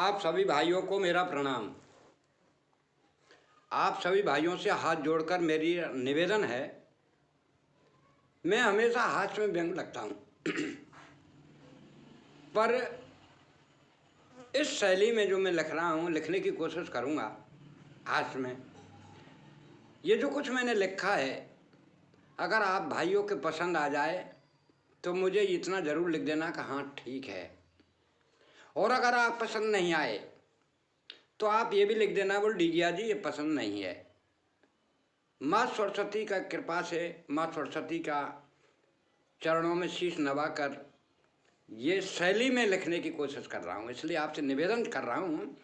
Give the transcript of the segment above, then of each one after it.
आप सभी भाइयों को मेरा प्रणाम। आप सभी भाइयों से हाथ जोड़कर मेरी निवेदन है, मैं हमेशा हास्य में व्यंग लगता हूँ पर इस शैली में जो मैं लिख रहा हूँ, लिखने की कोशिश करूँगा हास्य में। ये जो कुछ मैंने लिखा है, अगर आप भाइयों के पसंद आ जाए तो मुझे इतना ज़रूर लिख देना कि हाँ ठीक है, और अगर आप पसंद नहीं आए तो आप ये भी लिख देना बोल डीजिया जी ये पसंद नहीं है। माँ सरस्वती का कृपा से, माँ सरस्वती का चरणों में शीश नवाकर ये शैली में लिखने की कोशिश कर रहा हूँ। इसलिए आपसे निवेदन कर रहा हूँ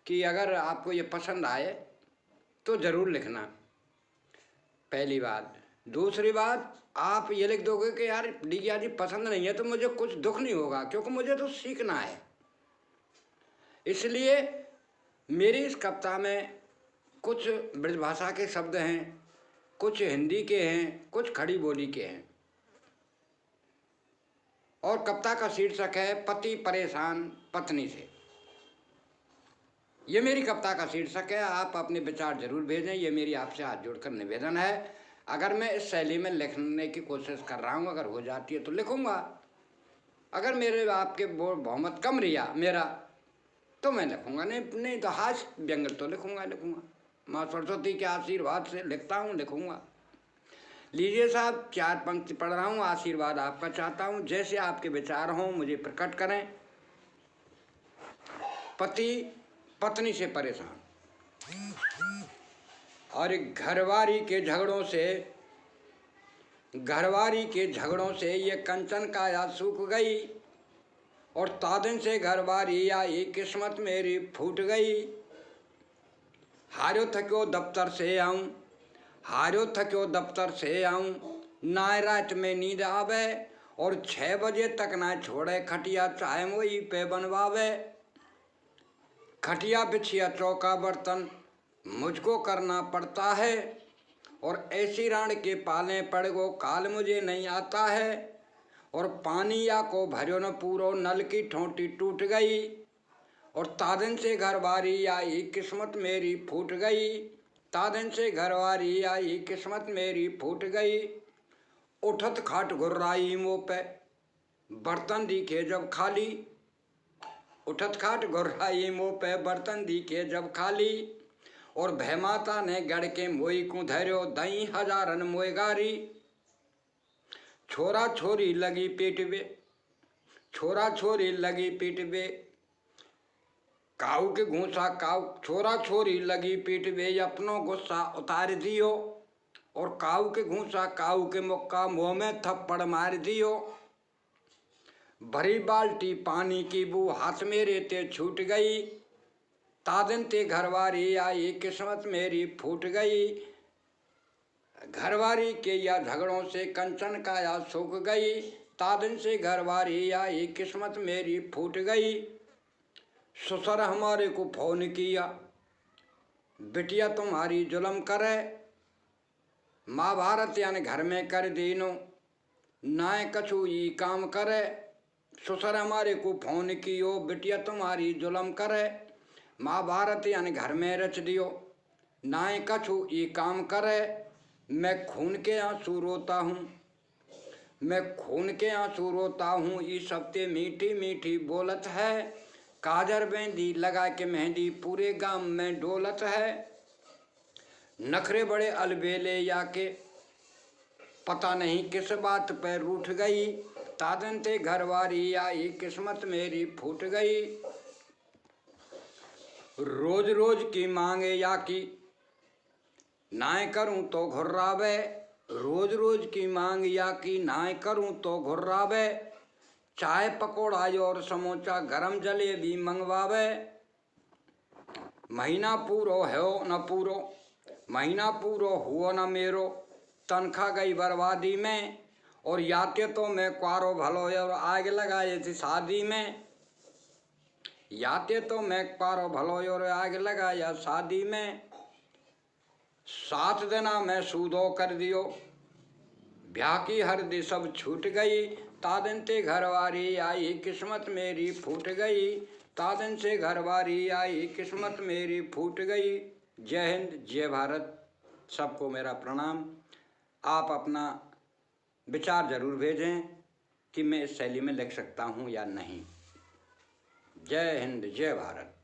कि अगर आपको ये पसंद आए तो ज़रूर लिखना, पहली बात। दूसरी बात, आप ये लिख दोगे कि यार डीजिया जी पसंद नहीं है तो मुझे कुछ दुख नहीं होगा, क्योंकि मुझे तो सीखना है। इसलिए मेरी इस कविता में कुछ ब्रजभाषा के शब्द हैं, कुछ हिंदी के हैं, कुछ खड़ी बोली के हैं, और कविता का शीर्षक है पति परेशान पत्नी से। ये मेरी कविता का शीर्षक है। आप अपने विचार जरूर भेजें, ये मेरी आपसे हाथ जोड़कर निवेदन है। अगर मैं इस शैली में लिखने की कोशिश कर रहा हूँ, अगर हो जाती है तो लिखूँगा, अगर मेरे आपके बहुमत कम रिया मेरा तो मैं लिखूँगा, नहीं तो हास्य व्यंग तो लिखूँगा। माँ सरस्वती के आशीर्वाद से लिखता हूँ, लिखूँगा। लीजिए साहब, 4 पंक्ति पढ़ रहा हूँ, आशीर्वाद आपका चाहता हूँ। जैसे आपके विचार हों मुझे प्रकट करें। पति पत्नी से परेशान, और घरवारी के झगड़ों से ये कंचन काया सूख गई, और तादिन से घरवारी आई किस्मत मेरी फूट गई। हारो थक्यो दफ्तर से आऊं, ना रात में नींद आवे, और 6 बजे तक ना छोड़े खटिया चाहे वही पे बनवावे। खटिया बिछिया चौका बर्तन मुझको करना पड़ता है, और ऐसी राण के पाले पड़ गो काल मुझे नहीं आता है। और पानी या को भरियो न पूरो, नल की ठोंटी टूट गई, और तादिन से घरवारी आई किस्मत मेरी फूट गई। तादिन से घरवारी आई किस्मत मेरी फूट गई। उठत खाट घुर्राई मुँह पे बर्तन दिखे जब खाली, उठत खाट घुर्राई मुँह पे बर्तन दिखे जब खाली। और भय माता ने गढ़ के मोई को धैर्यो दई हजारन मोएगारी। छोरा छोरी लगी पीट बे काऊ के घूसा काऊ, छोरा छोरी लगी पीट बे अपनो गुस्सा उतार दियो, और काऊ के घूसा काऊ के मुक्का मुँह में थप्पड़ मार दियो। भरी बाल्टी पानी की बू हाथ मेरे ते छूट गई, तादिन ते घरवारी आई किस्मत मेरी फूट गई। घरवारी के या झगड़ों से कंचन काया सूख गई, तादिन से घरवारी आई किस्मत मेरी फूट गई। ससुर हमारे को फोन किया, बिटिया तुम्हारी जुल्म करे, महाभारत यानी घर में कर दीनो, नाय कछु ई काम करे। ससुर हमारे को फोन कियो, बिटिया तुम्हारी जुल्म करे, महाभारत यानी घर में रच दियो, नाय कछु ई काम करे। मैं खून के आंसू रोता हूँ, इस हफ्ते मीठी मीठी बोलत है, काजर बेंदी लगा के मेहंदी पूरे गांव में डोलत है। नखरे बड़े अलबेले याके पता नहीं किस बात पर रूठ गई, तादिन ते घरवारी आई किस्मत मेरी फूट गई। रोज रोज की मांगे या की नाय करूं तो घुर्रावे, रोज रोज की मांग या की नाय करूं तो घुर्रावे। चाय पकौड़ा और समोसा गरम जलेबी मंगवावे। महीना पूरो हुओ न मेरो, तनखा गई बर्बादी में, और याते तो मैं क्वारो भलो और आग लगाए थी शादी में। याते तो मैं क्वारो भलो और आग लगाया शादी में। 7 दिना मैं सूदो कर दियो, ब्याह की हरदी सब छूट गई, तादिन ते घरवारी आई किस्मत मेरी फूट गई। तादन से घरबारी आई, किस्मत मेरी फूट गई। जय हिंद, जय भारत, सबको मेरा प्रणाम। आप अपना विचार जरूर भेजें कि मैं इस शैली में लिख सकता हूँ या नहीं। जय हिंद, जय भारत।